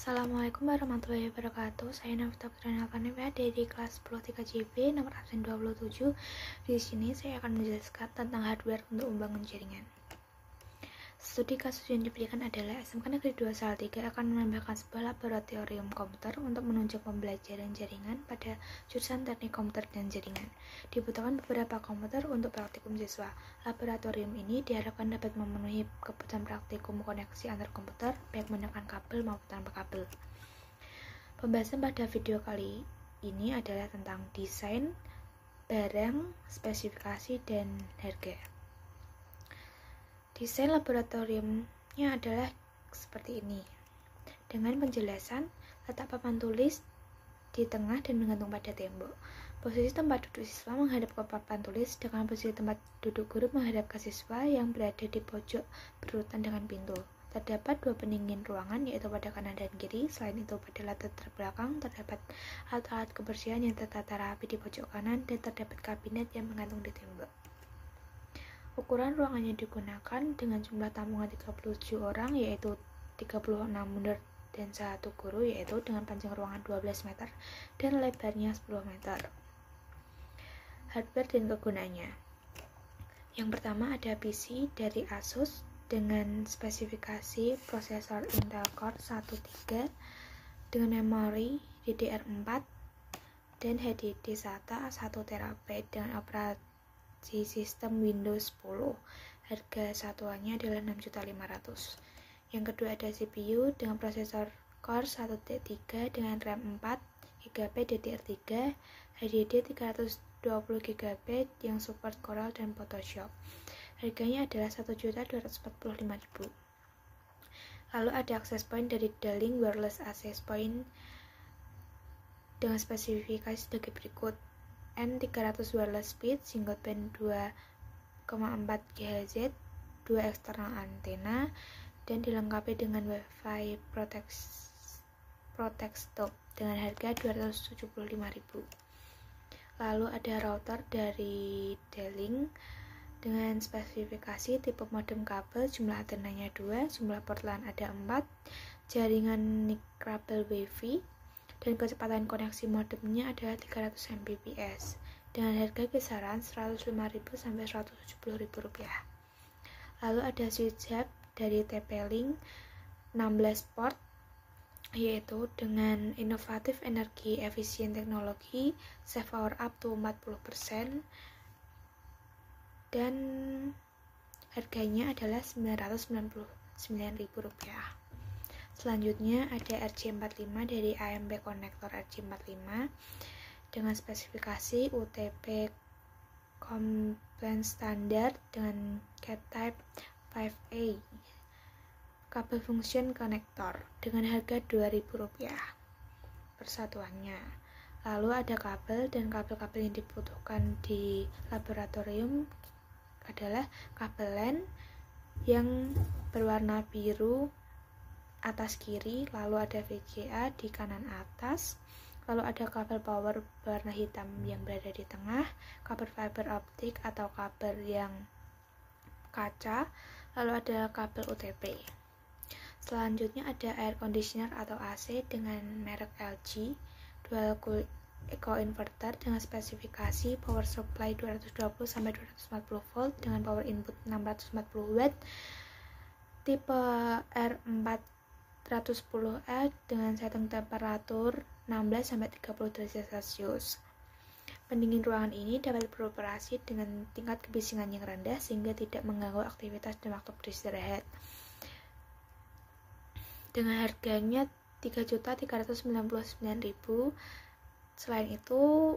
Assalamualaikum warahmatullahi wabarakatuh. Saya Nafita Putrana Alkaneva dari kelas 10 3JB nomor absen 27. Di sini saya akan menjelaskan tentang hardware untuk membangun jaringan. Studi kasus yang diberikan adalah SMK Negeri 2 Salatiga akan menambahkan sebuah laboratorium komputer untuk menunjang pembelajaran jaringan pada jurusan teknik komputer dan jaringan. Dibutuhkan beberapa komputer untuk praktikum siswa. Laboratorium ini diharapkan dapat memenuhi kebutuhan praktikum koneksi antar komputer, baik menggunakan kabel maupun tanpa kabel. Pembahasan pada video kali ini adalah tentang desain, barang, spesifikasi, dan harga. Desain laboratoriumnya adalah seperti ini. Dengan penjelasan, letak papan tulis di tengah dan menggantung pada tembok. Posisi tempat duduk siswa menghadap ke papan tulis, sedangkan posisi tempat duduk guru menghadap ke siswa yang berada di pojok berurutan dengan pintu. Terdapat dua pendingin ruangan, yaitu pada kanan dan kiri. Selain itu, pada latar terbelakang terdapat alat-alat kebersihan yang tertata rapi di pojok kanan, dan terdapat kabinet yang menggantung di tembok. Ukuran ruangan yang digunakan dengan jumlah tampungan 37 orang, yaitu 36 mundur dan 1 guru, yaitu dengan panjang ruangan 12 meter dan lebarnya 10 meter. Hardware dan kegunaannya. Yang pertama ada PC dari Asus dengan spesifikasi prosesor Intel Core i3 dengan memori DDR4 dan HDD SATA 1 TB dengan operasi sistem Windows 10. Harga satuannya adalah 6.500.000. Yang kedua ada CPU dengan prosesor Core i3 dengan RAM 4GB DDR3, HDD 320GB yang support Corel dan Photoshop. Harganya adalah 1.245.000. Lalu ada access point dari D-Link Wireless Access Point dengan spesifikasi sebagai berikut: N300 wireless speed, single band 2,4 GHz, 2 eksternal antena, dan dilengkapi dengan Wi-Fi Protect Stop dengan harga 275.000. Lalu ada router dari D-Link dengan spesifikasi tipe modem kabel, jumlah antenanya 2, jumlah port LAN ada 4, jaringan nirkabel Wi-Fi, dan kecepatan koneksi modemnya adalah 300 Mbps dengan harga kisaran 105.000 sampai 170.000 rupiah. Lalu ada switch hub dari TP-Link 16 port, yaitu dengan inovatif energi efisien teknologi, save power up to 40%, dan harganya adalah 999.000 rupiah. Selanjutnya ada RJ45 dari AMP konektor RJ45 dengan spesifikasi UTP compliant standar dengan CAT type 5A, kabel function konektor dengan harga Rp2.000 per satuannya. Lalu ada kabel, dan kabel-kabel yang dibutuhkan di laboratorium adalah kabel LAN yang berwarna biru atas kiri, lalu ada VGA di kanan atas, lalu ada kabel power berwarna hitam yang berada di tengah, kabel fiber optik atau kabel yang kaca, lalu ada kabel UTP. Selanjutnya ada air conditioner atau AC dengan merek LG, dual cool eco inverter dengan spesifikasi power supply 220-240 volt dengan power input 640 watt, tipe R410E dengan setting temperatur 16-30 derajat Celcius. Pendingin ruangan ini dapat beroperasi dengan tingkat kebisingan yang rendah sehingga tidak mengganggu aktivitas dan waktu beristirahat. Dengan harganya 3.399.000. Selain itu,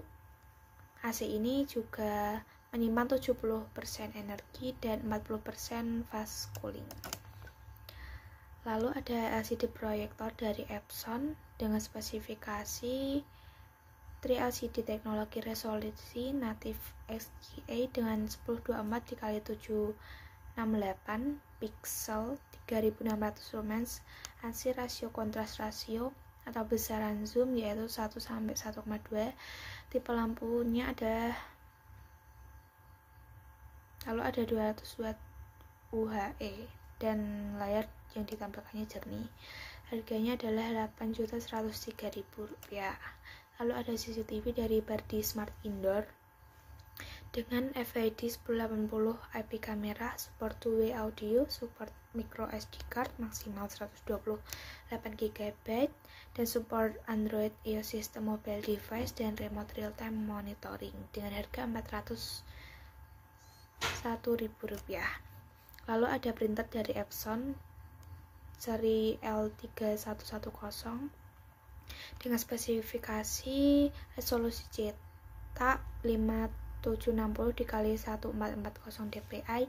AC ini juga menyimpan 70% energi dan 40% fast cooling. Lalu ada LCD proyektor dari Epson dengan spesifikasi 3LCD teknologi resolusi native XGA dengan 1024x768 pixel, 3600 lumens, ansih rasio kontras rasio atau besaran zoom yaitu 1-1,2. Tipe lampunya ada, lalu ada 200 watt UHE dan layar yang ditampilkannya jernih. harganya adalah Rp8.103.000. Lalu ada CCTV dari Bardi Smart Indoor dengan FHD 1080 IP kamera, support 2-way audio, support micro SD card maksimal 128 GB, dan support Android iOS system mobile device dan remote real-time monitoring dengan harga Rp401.000. Lalu ada printer dari Epson seri L3110 dengan spesifikasi resolusi cetak 5760x1440 dpi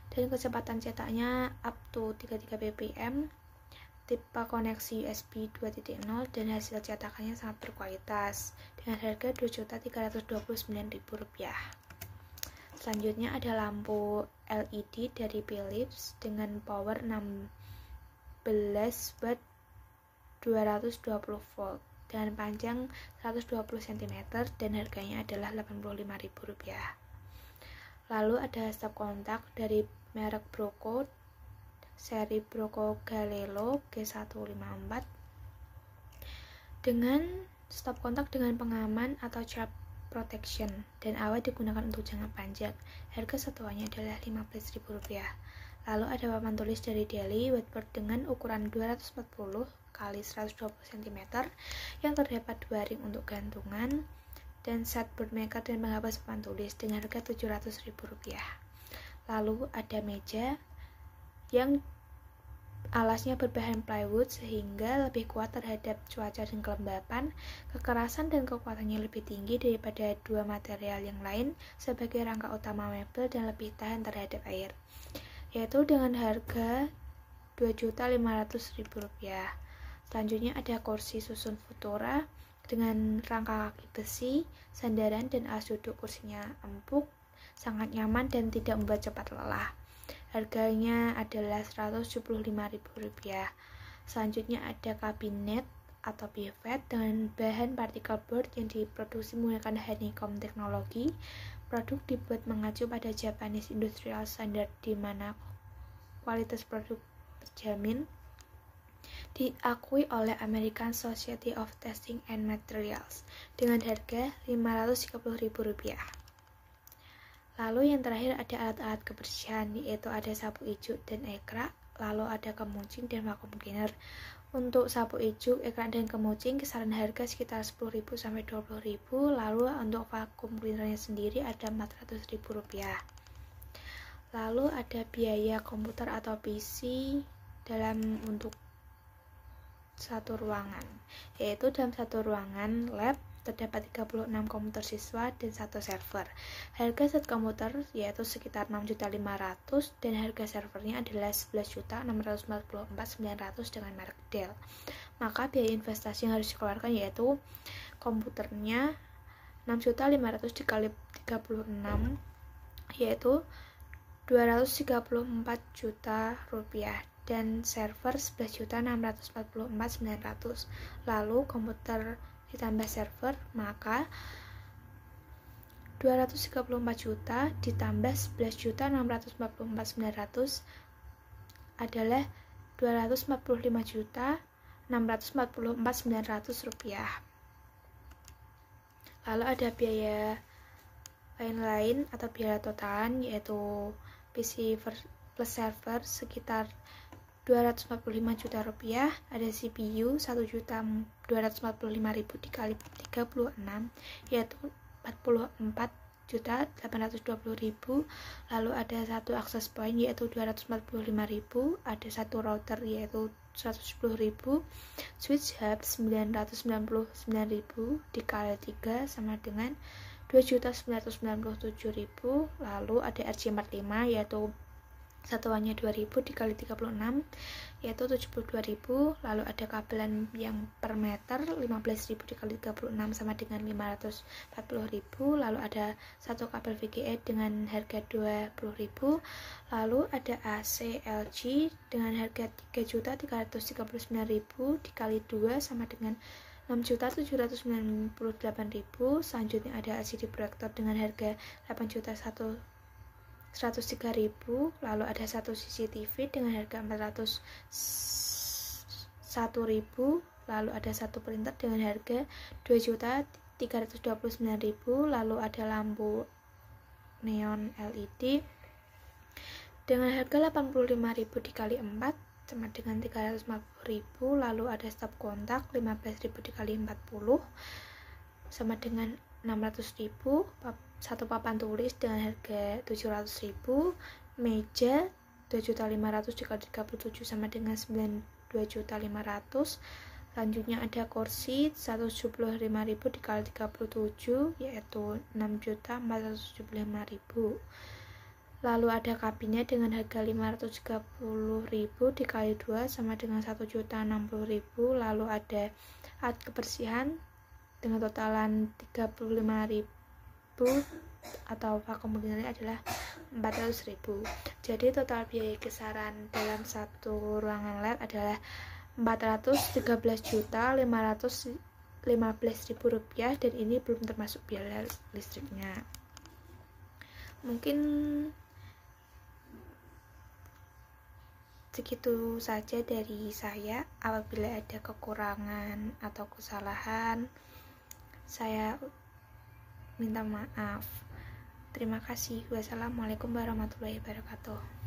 dan kecepatan cetaknya up to 33 ppm, tipe koneksi USB 2.0, dan hasil cetakannya sangat berkualitas dengan harga Rp2.329.000. Selanjutnya ada lampu LED dari Philips dengan power 16 watt 220 volt dengan panjang 120 cm dan harganya adalah Rp85.000. Lalu ada stop kontak dari merek Broco seri Broco Galileo G154 dengan stop kontak dengan pengaman atau trap protection dan awet digunakan untuk jangka panjang. Harga satuannya adalah Rp15.000. Lalu ada papan tulis dari Deli Whiteboard dengan ukuran 240 x 120 cm yang terdapat 2 ring untuk gantungan dan set board maker dan penghapus papan tulis dengan harga Rp700.000. Lalu ada meja yang alasnya berbahan plywood sehingga lebih kuat terhadap cuaca dan kelembapan, kekerasan dan kekuatannya lebih tinggi daripada dua material yang lain sebagai rangka utama mebel dan lebih tahan terhadap air, yaitu dengan harga Rp2.500.000. Selanjutnya ada kursi susun Futura dengan rangka kaki besi, sandaran dan alas duduk kursinya empuk, sangat nyaman dan tidak membuat cepat lelah. Harganya adalah Rp175.000. Selanjutnya ada kabinet atau pivot dengan bahan particle board yang diproduksi menggunakan honeycomb teknologi. Produk dibuat mengacu pada Japanese Industrial Standard di mana kualitas produk terjamin, diakui oleh American Society of Testing and Materials dengan harga Rp530.000. Lalu yang terakhir ada alat-alat kebersihan, yaitu ada sapu ijuk dan ekrak, lalu ada kemucing dan vacuum cleaner. Untuk sapu ijuk, ekrak dan kemucing kisaran harga sekitar Rp10.000 sampai Rp20.000. Lalu untuk vacuum cleanernya sendiri ada Rp400.000. Lalu ada biaya komputer atau PC untuk satu ruangan, yaitu dalam satu ruangan lab terdapat 36 komputer siswa dan satu server. Harga set komputer yaitu sekitar Rp6.500.000 dan harga servernya adalah Rp11.644.900 dengan merek Dell. Maka biaya investasi yang harus dikeluarkan yaitu komputernya Rp6.500.000 dikali 36 yaitu Rp234 juta dan server Rp11.644.900. Lalu komputer ditambah server, maka Rp234 juta ditambah Rp11.644.900 adalah Rp245.644.900. Lalu ada biaya lain-lain atau biaya totalan yaitu PC plus server sekitar Rp245 juta, ada CPU Rp1.245.000 dikali 36 yaitu Rp44.820.000. Lalu ada satu access point yaitu Rp245.000, ada satu router yaitu Rp110.000, switch hub Rp999.000 dikali 3 sama dengan Rp2.997.000. Lalu ada RJ45 yaitu satuannya 2.000 dikali 36 yaitu 72.000. Lalu ada kabelan yang per meter 15.000 dikali 36 sama dengan 540.000. Lalu ada satu kabel VGA dengan harga 20.000. Lalu ada AC LG dengan harga 3.339.000 dikali 2 sama dengan 6.798.000. Selanjutnya ada LCD proyektor dengan harga 8.103.000. Lalu ada satu CCTV dengan harga 1.000, lalu ada satu printer dengan harga 2.329.000, lalu ada lampu neon LED dengan harga 85.000 dikali 4 sama dengan 350.000, lalu ada stop kontak 15.000 dikali 40 sama dengan 600.000, satu papan tulis dengan harga 700.000, meja 2.500.000 dikali 37 sama dengan 2.500.000. Selanjutnya ada kursi 175.000 dikali 37 yaitu 6.475.000. Lalu ada kabinet dengan harga 530.000 dikali 2 sama dengan 1.060.000. Lalu ada alat kebersihan dengan totalan 35.000 atau vakum cleaner adalah 400.000. Jadi total biaya kisaran dalam satu ruangan lab adalah 413.515.000 rupiah, dan ini belum termasuk biaya listriknya. Mungkin segitu saja dari saya. Apabila ada kekurangan atau kesalahan, saya minta maaf. Terima kasih. Wassalamualaikum warahmatullahi wabarakatuh.